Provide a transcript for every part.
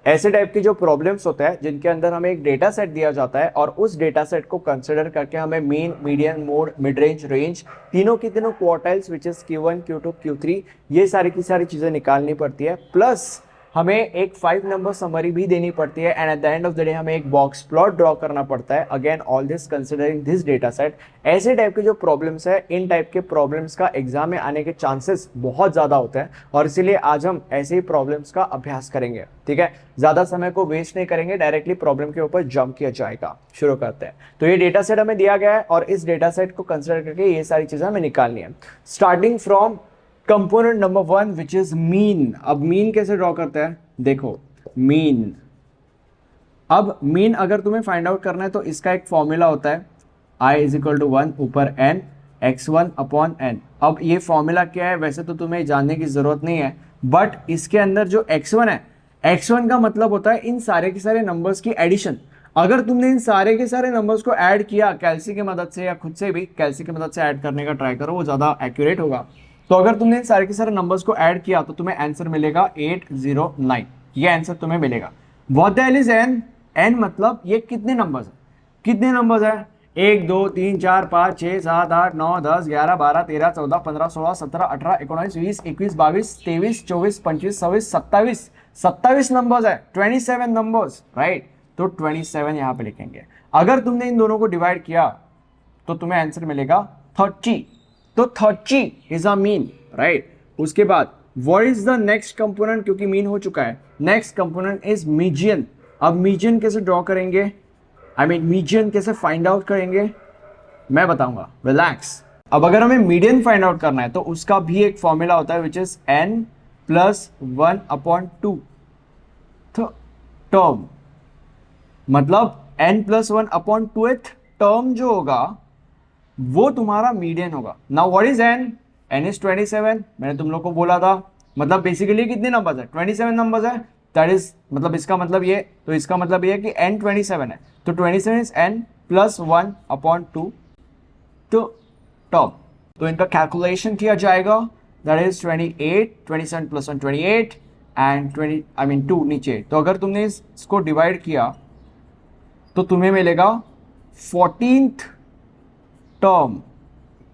ऐसे टाइप की जो प्रॉब्लम्स होते हैं जिनके अंदर हमें एक डेटा सेट दिया जाता है और उस डेटा सेट को कंसिडर करके हमें mean, median, mode, mid range, range तीनों की तीनों quartiles which is Q1, Q2, Q3 ये सारी की सारी चीजें निकालनी पड़ती है। प्लस हमें एक 5 नंबर समरी भी देनी पड़ती है and at the end of the day हमें एक बॉक्स प्लॉट ड्रॉ करना पड़ता है। Again all this considering this data set. ऐसे टाइप के जो प्रॉब्लम्स है, इन टाइप के प्रॉब्लम्स का एग्जाम में आने के चांसेस बहुत ज्यादा होते हैं और इसीलिए आज हम ऐसे ही प्रॉब्लम्स का अभ्यास करेंगे। ठीक है, ज्यादा समय को वेस्ट नहीं करेंगे, डायरेक्टली प्रॉब्लम के ऊपर जंप किया जाएगा। शुरू करते हैं। तो ये डेटा सेट हमें दिया गया है और इस डेटा सेट को कंसिडर करके ये सारी चीजें हमें निकालनी है। Starting from component number 1 which is mean. अब मीन कैसे ड्रॉ करते हैं, देखो मीन। अब मीन अगर तुम्हें फाइंड आउट करना है तो इसका एक फॉर्मूला होता है I इज इक्वल टू 1 ऊपर n x1 अपॉन n। अब ये फॉर्मूला क्या है वैसे तो तुम्हें जानने की जरूरत नहीं है, बट इसके अंदर जो x1 है, x1 का मतलब होता है इन सारे के सारे नंबर्स की एडिशन। अगर तुमने इन सारे के सारे नंबर्स को ऐड किया कैलसी की मदद से या खुद से भी कैलसी की मदद से ऐड करने का ट्राई करो, वो ज्यादा एक्यूरेट होगा। तो अगर तुमने इन सारे के सारे नंबर्स को ऐड किया तो तुम्हें आंसर मिलेगा 809। ये आंसर तुम्हें मिलेगा। What the hell is n? n मतलब ये कितने नंबर्स है, कितने नंबर्स है? 1 2 3 4 5 6 7 8 9 10 11 12 13 14 15 16 17 18 19 20 21 22 23 24 25 26 27 27 नंबर्स है। 27 नंबर्स, राइट। तो 27 यहां पे लिखेंगे। अगर तुमने इन दोनों को डिवाइड किया तो तुम्हें आंसर मिलेगा 30। तो 30 इज अ मीन, राइट। उसके बाद what is the next component, क्योंकि मीन हो चुका है, नेक्स्ट कंपोनेंट इज मीडियन। अब मीडियन कैसे ड्रॉ करेंगे, मीडियन कैसे फाइंड आउट करेंगे मैं बताऊंगा, रिलैक्स। अब अगर हमें मीडियन फाइंड आउट करना है तो उसका भी एक फॉर्मूला होता है which is n plus 1 upon 2 term. मतलब n plus 1 upon 2th term जो होगा वो तुम्हारा मीडियन होगा। Now what is n? n is 27। मैंने तुम लोग को बोला था, मतलब बेसिकली कितने नंबर्स है, 27 नंबर्स है। दैट इज मतलब इसका मतलब ये, तो इसका मतलब ये है कि n 27 है। तो 27 इज n प्लस 1 अपॉन 2 तो टॉप। तो इनका कैलकुलेशन किया जाएगा। दैट इज 28, 27 प्लस 1 28 एंड 2 नीचे। तो अगर तुमने इसको डिवाइड किया तो तुम्हें मिलेगा 14th टर्म।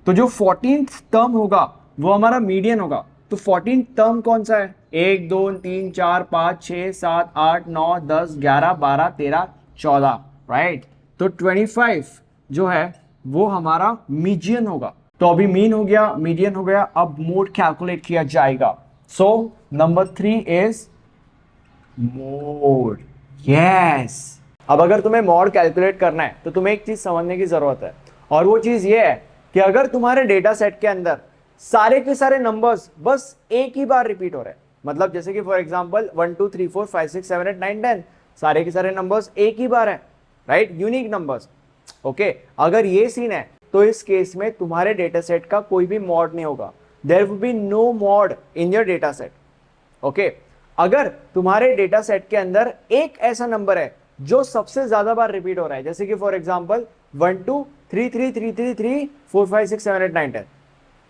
तो जो 14th टर्म होगा वो हमारा मीडियन होगा। तो 14th टर्म कौन सा है? 1 2 3 4 5 6 7 8 9 10 11 12 13 14, राइट। तो 25 जो है वो हमारा मीडियन होगा। तो अभी मीन हो गया, मीडियन हो गया, अब मोड कैलकुलेट किया जाएगा। So number 3 is mode. Yes. अब अगर तुम्हें मोड कैलकुलेट करना है तो तुम्हें एक चीज समझने की जरूरत है और वो चीज ये है कि अगर तुम्हारे डेटा सेट के अंदर सारे के सारे नंबर्स बस एक ही बार रिपीट हो रहे हैं, मतलब जैसे कि फॉर एग्जांपल 1 2 3 4 5 6 7 8 9 10 सारे के सारे नंबर्स एक ही बार है, राइट, यूनिक नंबर्स। ओके, अगर ये सीन है तो इस केस में तुम्हारे डेटा सेट का कोई भी मॉड नहीं होगा। There will be no mode in your data set. Okay, अगर तुम्हारे डेटा सेट के अंदर एक ऐसा नंबर है जो सबसे ज्यादा बार रिपीट हो रहा है, जैसे कि फॉर एग्जांपल 1 2 3 3 3 3 3 4 5 6 7 8 9 10,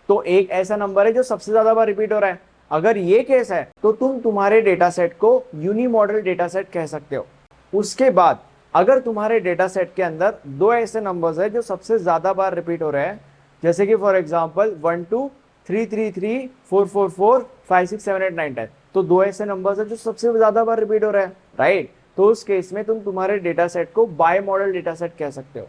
तो एक ऐसा नंबर है जो सबसे ज्यादा बार रिपीट हो रहा है। अगर ये केस है तो तुम तुम्हारे डेटा सेट को यूनी मॉडल डेटा सेट कह सकते हो। उसके बाद अगर तुम्हारे डेटा सेट के अंदर दो ऐसे नंबर्स है जो सबसे ज्यादा बार रिपीट हो रहे हैं, जैसे कि फॉर एग्जांपल 1 2 3 3 3 4 4 4 5 6 7 8 9 10, तो दो ऐसे नंबर्स है जो सबसे ज्यादा बार रिपीट हो रहे हैं, राइट। तो उस केस में तुम तुम्हारे डेटा सेट को बाय मॉडल डेटा सेट कह सकते हो।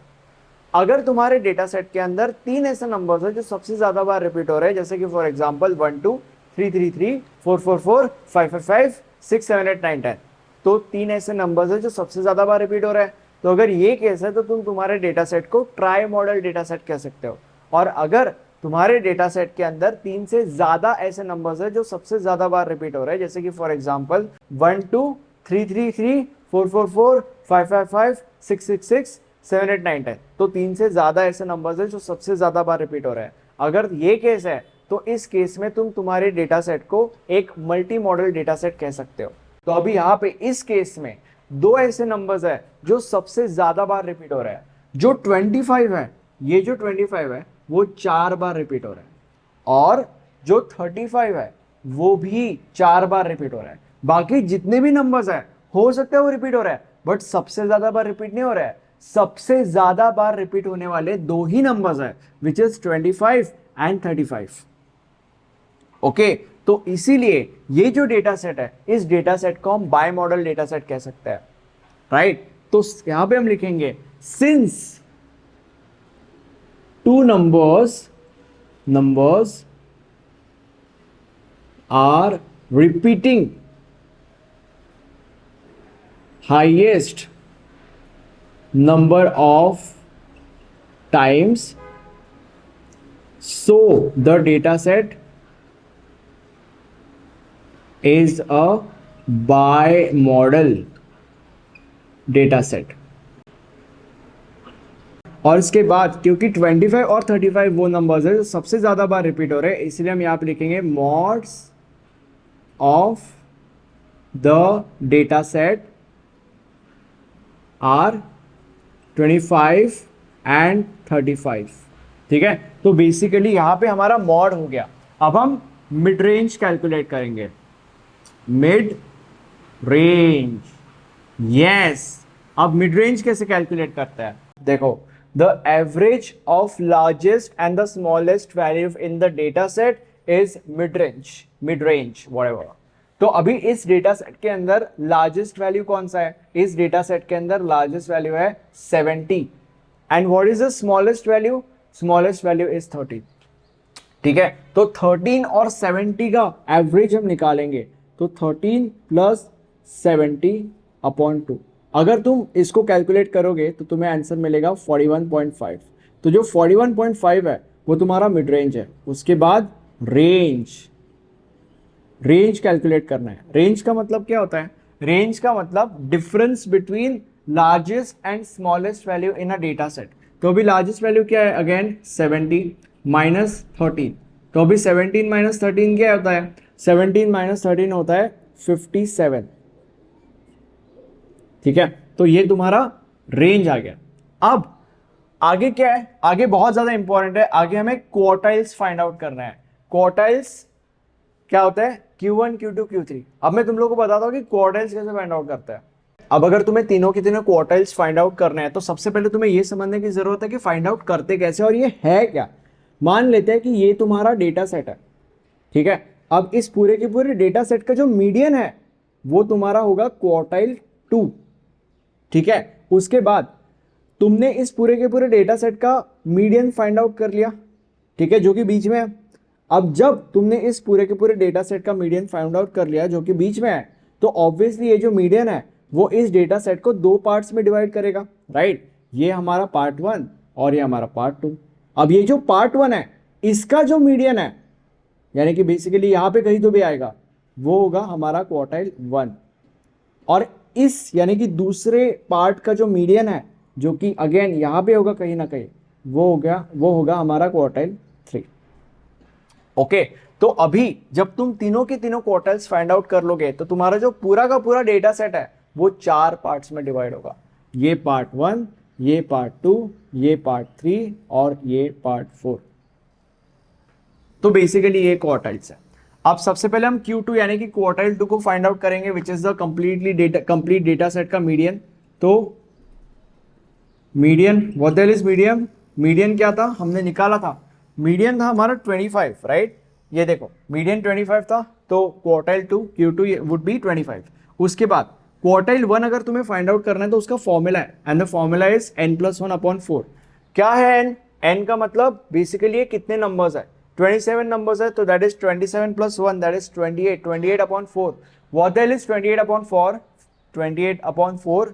अगर तुम्हारे डेटा सेट के अंदर तीन ऐसे नंबर्स है जो सबसे ज्यादा बार रिपीट हो रहे हैं, जैसे कि फॉर एग्जांपल 1 2 3 3 3 4 4 4 5 5 5 6 7 8 9 10, तो तीन ऐसे नंबर्स है जो सबसे ज्यादा बार रिपीट हो रहे हैं। तो अगर ये केस है तो तुम तुम्हारे डेटा सेट को ट्राई मॉडल डेटा सेट कह सकते हो। और अगर तुम्हारे डेटा सेट के अंदर तीन से ज्यादा ऐसे नंबर्स है जो सबसे ज्यादा बार रिपीट हो रहे हैं, जैसे कि फॉर एग्जांपल 1 2 3 3 3 4 4 4 5 5 5 6 6 6 7 8 9 10, तो तीन से ज्यादा ऐसे नंबर्स है जो सबसे ज्यादा बार रिपीट हो रहे हैं। अगर ये केस है तो इस केस में तुम तुम्हारे डेटा सेट को एक मल्टी मॉडल डेटा सेट कह सकते हो। तो अभी यहाँ पे इस केस में दो ऐसे नंबर्स है जो सबसे ज्यादा बार रिपीट हो रहा है। जो 25 है, ये जो 25 है वो 4 बार रिपीट हो रहा है, और जो 35 है वो भी 4 बार रिपीट हो रहा है। बाकी जितने भी नंबर्स है हो सकता है वो रिपीट हो रहा है, बट सबसे ज्यादा बार रिपीट नहीं हो रहा है। सबसे ज्यादा बार रिपीट होने वाले दो ही नंबर्स है, विच इज 25 एंड 35। ओके, तो इसीलिए ये जो डेटा सेट है, इस डेटा सेट को हम बाय मॉडल डेटा सेट कह सकते हैं, राइट। तो यहां पे हम लिखेंगे since to numbers are repeating highest number of times, so the data set is a bimodal data set। और इसके बाद क्योंकि 25 और 35 वो नंबर्स है जो सबसे ज्यादा बार रिपीट हो रहे हैं, इसलिए हम यहां पे लिखेंगे modes of the data set are 25 and 35। ठीक है, तो बेसिकली यहां पे हमारा मॉड हो गया। अब हम मिड रेंज कैलकुलेट करेंगे। Mid range, yes. अब मिड रेंज कैसे कैलकुलेट करते हैं? देखो, the average of largest and the smallest value in the data set is mid range whatever। तो अभी इस डेटा सेट के अंदर लार्जेस्ट वैल्यू कौन सा है? इस डेटा सेट के अंदर लार्जेस्ट वैल्यू है 70 and what is the smallest value? Smallest value is 30। ठीक है, तो 13 और 70 का एवरेज हम निकालेंगे, तो 13 प्लस 70 अपॉन 2। अगर तुम इसको कैलकुलेट करोगे तो तुम्हें आंसर मिलेगा 41.5। तो जो 41.5 है वो तुम्हारा मिड रेंज है। उसके बाद रेंज कैलकुलेट करना है। रेंज का मतलब क्या होता है? रेंज का मतलब difference between largest and smallest value in a data set. तो अभी लार्जेस्ट वैल्यू क्या है? Again 70 minus 13। तो अभी 17 माइनस 13 क्या होता है? 17 माइनस 13 होता है 57। ठीक है, तो ये तुम्हारा रेंज आ गया। अब आगे क्या है? आगे बहुत ज्यादा इंपॉर्टेंट है। आगे हमें क्वार्टाइल्स फाइंड आउट करना है। क्वार्टाइल्स क्या होता है? Q1, Q2, Q3। अब मैं तुम लोगों को बताता हूं कि क्वार्टाइल्स कैसे फाइंड आउट करते हैं। अब अगर तुम्हें तीनों के तीनों क्वार्टाइल्स फाइंड आउट करना है तो सबसे पहले तुम्हें यह समझने की जरूरत है कि फाइंड आउट करते कैसे और ये है क्या। मान लेते हैं कि ये तुम्हारा डेटा सेट है। ठीक है, अब इस पूरे के पूरे डेटा सेट का जो मीडियन है वो तुम्हारा होगा क्वार्टाइल 2। ठीक है, उसके बाद तुमने इस पूरे के पूरे डेटा सेट का मीडियन फाइंड आउट कर लिया। ठीक है, जो कि बीच में है। अब जब तुमने इस पूरे के पूरे डेटा सेट का मीडियन फाइंड आउट कर लिया जो कि बीच में है, तो ऑब्वियसली ये जो मीडियन है वो इस डेटा सेट को दो पार्ट्स में डिवाइड करेगा, राइट। ये हमारा पार्ट 1 और ये हमारा पार्ट 2। अब ये जो पार्ट 1 है इसका जो मीडियन है, यानी कि बेसिकली यहां पे कहीं तो भी आएगा, वो होगा हमारा क्वार्टाइल 1। और इस यानी कि दूसरे पार्ट का जो मीडियन है जो कि अगेन यहां पे होगा कहीं ना कहीं, वो होगा हमारा क्वार्टाइल 3। ओके, तो अभी जब तुम तीनों के तीनों क्वार्टाइल्स फाइंड आउट कर लोगे तो तुम्हारा जो पूरा का पूरा डेटा सेट है वो 4 पार्ट्स में डिवाइड होगा। ये पार्ट 1, ये पार्ट 2, ये पार्ट 3 और ये पार्ट 4। तो बेसिकली ये क्वार्टाइल्स है। अब सबसे पहले हम Q2 यानी कि क्वार्टाइल 2 को फाइंड आउट करेंगे, which is the complete data set का मीडियन। तो median, what the hell is median? Median क्या था? हमने निकाला था, मीडियन था हमारा 25, राइट। ये देखो, मीडियन 25 था, तो क्वार्टाइल 2 Q2 वुड बी 25। उसके बाद क्वार्टाइल 1 अगर तुम्हें फाइंड आउट करना है तो उसका फॉर्मूला है, and the formula is n+1/4। क्या है n? n का मतलब बेसिकली कितने नंबर्स है? 27 नंबर्स है, तो that is 27 + 1, that is 28। 28/4। What the hell is 28/4? 28/4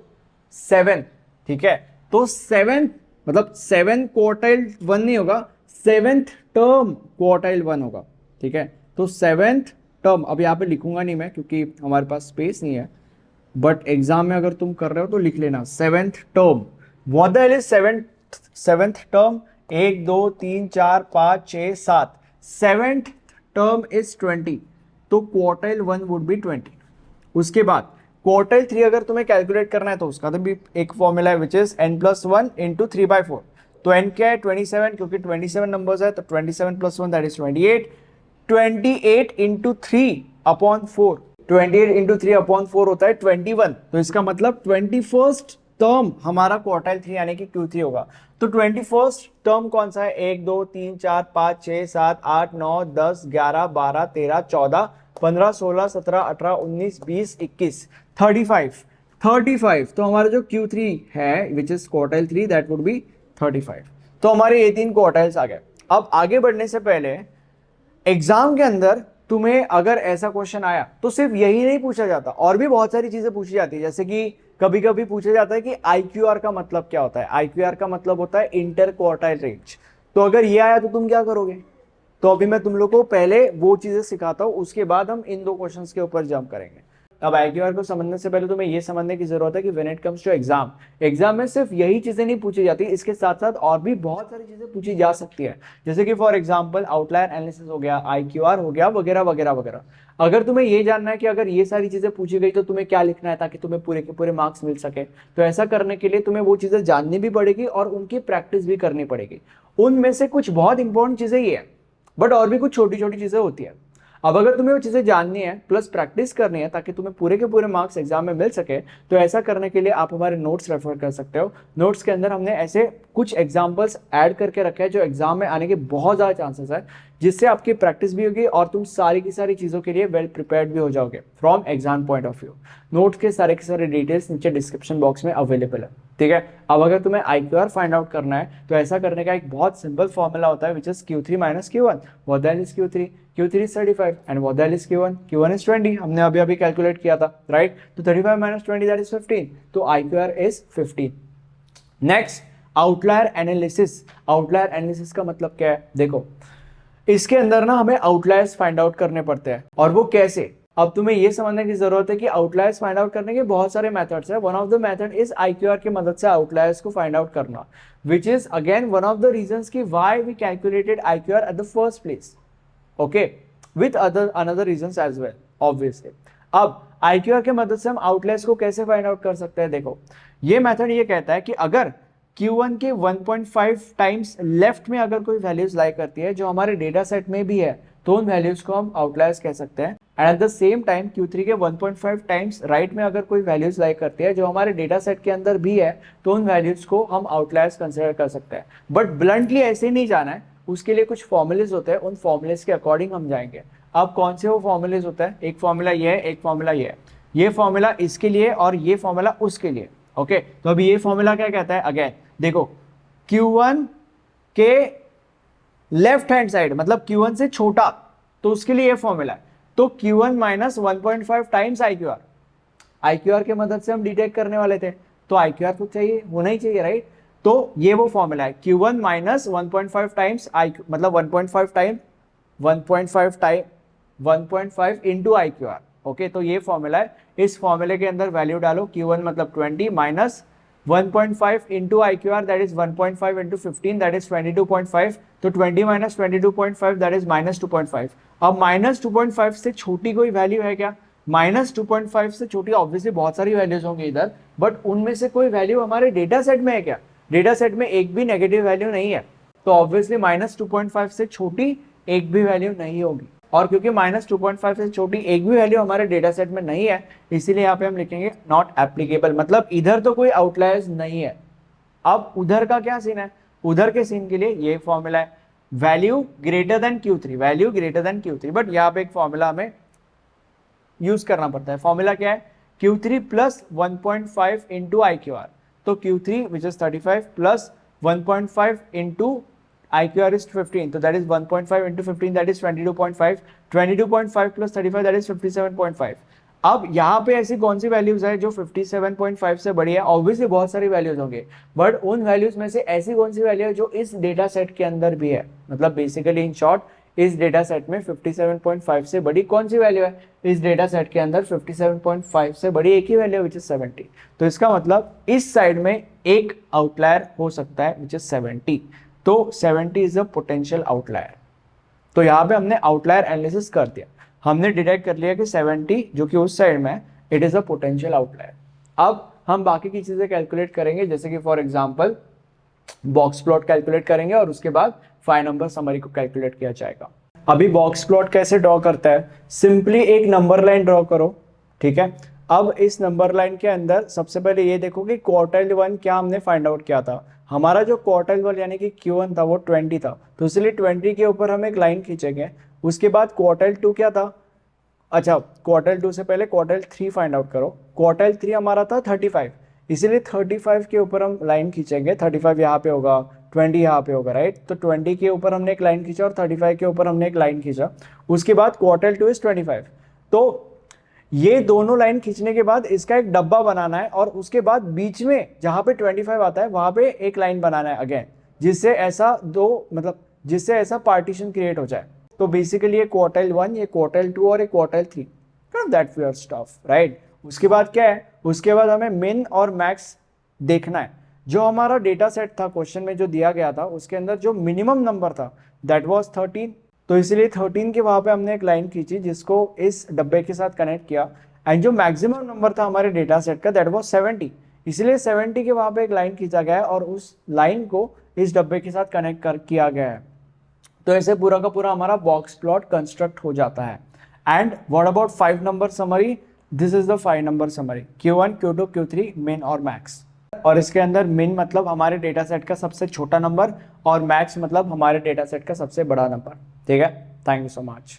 7। ठीक है, तो 7 मतलब 7 क्वार्टाइल 1 नहीं होगा, 7th टर्म क्वार्टाइल 1 होगा। ठीक है, तो 7th टर्म, अब यहाँ पे लिखूंगा नहीं मैं क्योंकि हमारे पास स्पेस नहीं है, बट एग्जाम में अगर तुम कर रहे हो तो लिख लेना 7th term. What the hell is 7th term? 1 2 3 4 5 6 7। 7th term is 20, तो क्वार्टाइल 1 वुड बी 20। उसके बाद क्वार्टाइल 3 अगर तुम्हें कैलकुलेट करना है तो उसका तो भी एक फॉर्मूला है, विच इज n+1 × 3/4। तो n क्या है? 27, क्योंकि 27 नंबर्स है, तो 27 + 1 दैट इज 28। 28 × 3/4 28 इंटू 3/4 होता है 21, तो इसका मतलब 21st टर्म हमारा क्वार्टाइल 3 यानी कि Q3 होगा। तो 21st टर्म कौन सा है? 1 2 3 4 5 6 7 8 9 10 11 12 13 14 15 16 17 18 19 20 21 35 तो हमारा जो Q3 है which is quartile 3 that would be 35। तो हमारे ये 3 क्वार्टाइल्स आ गए। अब आगे बढ़ने से पहले एग्जाम के अंदर तुम्हें अगर ऐसा क्वेश्चन आया तो सिर्फ यही नहीं पूछा जाता, और भी बहुत सारी चीजें पूछी जाती है। जैसे कि कभी कभी पूछा जाता है कि IQR का मतलब क्या होता है। IQR का मतलब होता है इंटर क्वार्टाइल रेंज। तो अगर ये आया तो तुम क्या करोगे? तो अभी मैं तुम लोग को पहले वो चीजें सिखाता हूं, उसके बाद हम इन 2 क्वेश्चंस के ऊपर जंप करेंगे। अब IQR को समझने से पहले तुम्हें ये समझने की जरूरत है कि when it comes to exam में सिर्फ यही चीजें नहीं पूछी जाती, इसके साथ साथ और भी बहुत सारी चीजें पूछी जा सकती है। जैसे कि फॉर एग्जाम्पल आउटलायर एनालिसिस हो गया, IQR हो गया, वगैरह वगैरह वगैरह। अगर तुम्हें ये जानना है कि अगर ये सारी चीजें पूछी गई तो तुम्हें क्या लिखना है ताकि तुम्हें पूरे के पूरे मार्क्स मिल सके, तो ऐसा करने के लिए तुम्हें वो चीजें जाननी भी पड़ेगी और उनकी प्रैक्टिस भी करनी पड़ेगी। उनमें से कुछ बहुत इंपॉर्टेंट चीजें ही है, बट और भी कुछ छोटी छोटी चीजें होती है। अब अगर तुम्हें वो चीजें जाननी है प्लस प्रैक्टिस करनी है ताकि तुम्हें पूरे के पूरे मार्क्स एग्जाम में मिल सके, तो ऐसा करने के लिए आप हमारे नोट्स रेफर कर सकते हो। नोट्स के अंदर हमने ऐसे कुछ एग्जाम्पल्स ऐड करके रखे हैं जो एग्जाम में आने के बहुत ज्यादा चांसेस है, जिससे आपकी प्रैक्टिस भी होगी और तुम सारी की सारी चीजों के लिए वेल प्रिपेयर्ड भी हो जाओगे from exam point of view. Notes के सारे डिटेल्स नीचे डिस्क्रिप्शन बॉक्स में अवेलेबल है, ठीक है। अब अगर तुम्हें IQR फाइंड आउट करना है तो ऐसा करने का एक बहुत सिंपल फॉर्मूला होता है, which is Q3 minus Q1। What the hell is Q3? Q3 is 35 and what the hell is Q1? Q1 is 20, हमने अभी अभी कैलकुलेट किया था, राइट। तो 35 माइनस 20 दैट इज 15, तो IQR is 15। Next, outlier analysis. Outlier analysis का मतलब क्या है? देखो, इसके अंदर ना हमें आउटलायर्स फाइंड आउट करने पड़ते हैं, और वो कैसे? अब तुम्हें ये समझने की जरूरत है कि आउटलायर्स फाइंड आउट करने के बहुत सारे मेथड्स है। One of the method is IQR की मदद से आउटलायर्स को फाइंड आउट करना, which is again one of the reasons की why we calculated IQR at the first place, okay, with another reasons as well obviously. अब IQR के मदद से हम आउटलायर्स को कैसे फाइंड आउट कर सकते हैं? देखो, ये मेथड ये कहता है कि अगर Q1 के 1.5 टाइम्स लेफ्ट में अगर कोई वैल्यूज लाई करती है जो हमारे डेटा सेट में भी है, तो उन वैल्यूज को हम आउटलायर्स कह सकते हैं। And at the same time Q3 के 1.5 टाइम्स राइट में अगर कोई वैल्यूज लाई करती है जो हमारे डेटा सेट के अंदर भी है, तो उन वैल्यूज को हम आउटलायर्स कंसिडर कर सकते हैं। बट ब्लंटली ऐसे ही नहीं जाना है, उसके लिए कुछ फॉर्मुलेज होते हैं, उन फॉर्मुलेज के अकॉर्डिंग हम जाएंगे। अब कौन से वो फॉर्मुलेज होता है? एक फॉर्मूला ये है, एक फॉर्मूला ये है। ये फॉर्मूला इसके लिए और ये फॉर्मूला उसके लिए, ओके। तो अभी ये फॉर्मूला क्या कहता है? अगेन देखो, Q1 के लेफ्ट हैंड साइड मतलब Q1 से छोटा, तो उसके लिए ये फॉर्मूला है। तो Q1 minus 1.5 times IQR। IQR के मदद से हम डिटेक्ट करने वाले थे, तो IQR तो चाहिए, होना ही चाहिए, राइट। तो ये वो फॉर्मूला है, Q1 माइनस 1.5 टाइम्स मतलब 1.5 इंटू IQR, ओके। तो ये फॉर्मूला है, इस फॉर्मूले के अंदर वैल्यू डालो, Q1 मतलब 20 minus 1.5 into IQR that is 1.5 into 15 that is 22.5। तो 20 माइनस 22.5 दैट इज माइनस 2.5। अब माइनस 2.5 से छोटी कोई वैल्यू है क्या? माइनस 2.5 से छोटी ऑब्वियसली बहुत सारी वैल्यूज होंगी इधर, बट उनमें से कोई वैल्यू हमारे डेटा सेट में है क्या? डेटा सेट में एक भी नेगेटिव वैल्यू नहीं है, तो ऑब्वियसली माइनस 2.5 से छोटी एक भी वैल्यू नहीं होगी। और क्योंकि माइनस 2.5 से छोटी एक भी वैल्यू हमारे डेटा सेट में नहीं है, इसीलिए यहाँ पे हम लिखेंगे नॉट एप्लीकेबल, मतलब इधर तो कोई आउटलायर्स नहीं है। अब उधर का क्या सीन है? उधर के सीन के लिए ये फॉर्मूला है, value greater than Q3, value greater than Q3। But यहाँ पे एक फॉर्मूला हमें यूज करना पड़ता है। फॉर्मूला क्या है? Q3 plus 1.5 into IQR। तो Q3 which is 35 plus 1.5 into IQR is 15, so that is 1.5 into 15 that is 22.5, 22.5 plus 35 that is 57.5। अब यहाँ पे ऐसी कौन सी वैल्यूज है जो 57.5 से बड़ी है? ऑब्वियसली बहुत सारी वैल्यूज होंगे, बट उन वैल्यूज में से ऐसी कौन सी वैल्यू है जो इस डेटा सेट के अंदर भी है? मतलब बेसिकली इन शॉर्ट, इस डेटा सेट में 57.5 से बड़ी कौन सी वैल्यू है? इस डेटा सेट के अंदर 57.5 से बड़ी एक ही वैल्यू विच इज 70। तो इसका मतलब इस साइड में एक आउटलायर हो सकता है विच इज 70। तो 70 इज अ पोटेंशियल आउटलायर। तो यहाँ पे हमने आउटलायर एनालिसिस कर दिया, हमने डिटेक्ट कर लिया कि 70 जो कि उस साइड में है, it is a potential outlier. अब हम बाकी की चीजें कैलकुलेट करेंगे, जैसे कि for example box plot calculate करेंगे और उसके बाद 5 नंबर समरी को कैलकुलेट किया जाएगा। अभी बॉक्स प्लॉट कैसे ड्रॉ करता है, सिंपली एक नंबर लाइन ड्रॉ करो, ठीक है। अब इस नंबर लाइन के अंदर सबसे पहले ये देखो कि क्वार्टाइल 1 क्या हमने फाइंड आउट किया था। हमारा जो क्वार्टाइल 1 यानी कि Q1 था वो 20 था, तो इसलिए 20 के ऊपर हम एक लाइन खींचेंगे। उसके बाद क्वार्टाइल 2 क्या था, अच्छा क्वार्टाइल 2 से पहले क्वार्टाइल 3 फाइंड आउट करो। क्वार्टाइल 3 हमारा था 35, इसीलिए 35 के ऊपर हम लाइन खींचेंगे। 35 यहाँ पे होगा, 20 यहाँ पे होगा, राइट। तो 20 के ऊपर हमने एक लाइन खींचा और 35 के ऊपर हमने एक लाइन खींचा। उसके बाद क्वार्टाइल 2 इज 25। तो ये दोनों लाइन खींचने के बाद इसका एक डब्बा बनाना है और उसके बाद बीच में जहां पे 25 आता है वहां पे एक लाइन बनाना है अगेन, जिससे ऐसा जिससे ऐसा पार्टीशन क्रिएट हो जाए। तो बेसिकली ये क्वार्टाइल 1, ये क्वार्टाइल 2 और ये quartile 3, that we are stuff, right. उसके बाद क्या है, उसके बाद हमें मिन और मैक्स देखना है। जो हमारा डेटा सेट था क्वेश्चन में जो दिया गया था, उसके अंदर जो मिनिमम नंबर था दैट वाज 13, तो इसलिए 13 के वहां पे हमने एक लाइन खींची जिसको इस डब्बे के साथ कनेक्ट किया। एंड जो मैक्सिमम नंबर था हमारे डेटा सेट का दैट वाज 70, इसलिए 70 के वहां पे एक लाइन खींचा गया है और उस लाइन को इस डब्बे के साथ कनेक्ट कर किया गया है। तो ऐसे पूरा का पूरा हमारा बॉक्स प्लॉट कंस्ट्रक्ट हो जाता है। And what about 5 number summary, this is the 5 number summary, Q1, Q2, Q3, मिन और मैक्स। और इसके अंदर मिन मतलब हमारे डेटा सेट का सबसे छोटा नंबर और मैक्स मतलब हमारे डेटा सेट का सबसे बड़ा नंबर, ठीक है। Thank you so much.